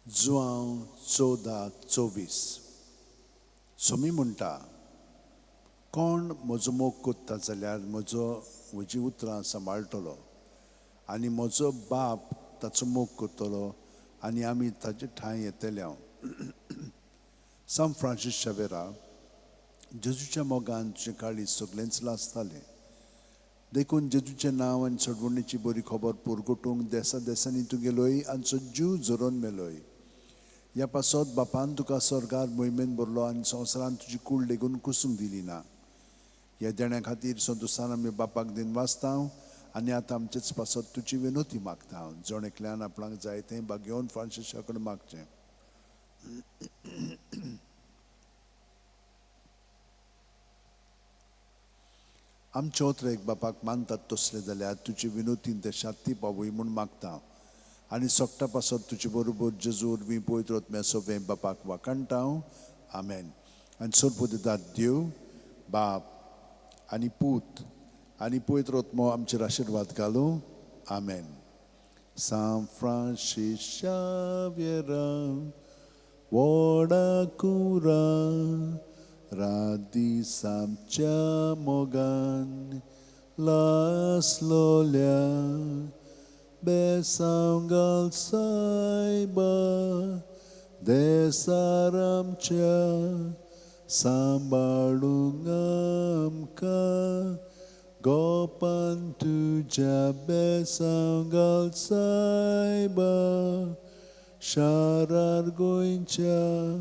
जुआंव 14:24. सोमी म्हणटा, कोण म्हजो मोग कोत्ता जाल्यार म्हजी उतरां सांबाळटलो आनी म्हजो बाप ताचो मोग कोत्तलो आनी आमी ताचे ठांय येतले हांव. सांत फ्रांसीस शावेरा, जेजूच्या मोगान तुजें काळीज सगळेंच लासतालें. देखून जेजूचें नांव आनी सडवणीची बरी खबर पुरगटूंक देसा देसांनी तूं गेलोय आनी जीव झरोवन मेलोय. ह्या पासत बापान तुका स्वर्गार मोहिमेन भरलो आनी संवसारान तुजी कूड लेगून कुसूंक दिली ना. ह्या देण्या खातीर संतोशान आमी बापाक दिन वाचता आनी आतां आमचेच पासत तुजी विनोती मागता हांव. जण एकल्यान आपणाक जाय तें घेवन फ्रांसिसा कडेन मागचें. आमचे ओत्रेक बापाक मानतात तसले जाल्यार तुजी विनोतीन ते शांती पावूय म्हूण मागता आनी सोगटा पासत तुजे बरोबर जेजू वरवीं पवित्र आत्म्या सोबें बापाक वाकाणटा. आमेन. आनी सोर्प दितात देव, बाप आनी पूत आनी पवित्र आत्मो आमचेर आशिर्वाद घालूं. आमेन. San Francis Xavier, Woda Kura, Radi Samcha Mogan, Las Lolia, Besanv Saiba, Desaramcha, Sambalungamka, Gopan tuja Besanv Saiba, Sharar goincha,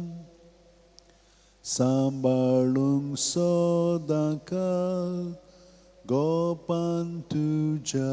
Sambalung sodakal, Gopan tuja.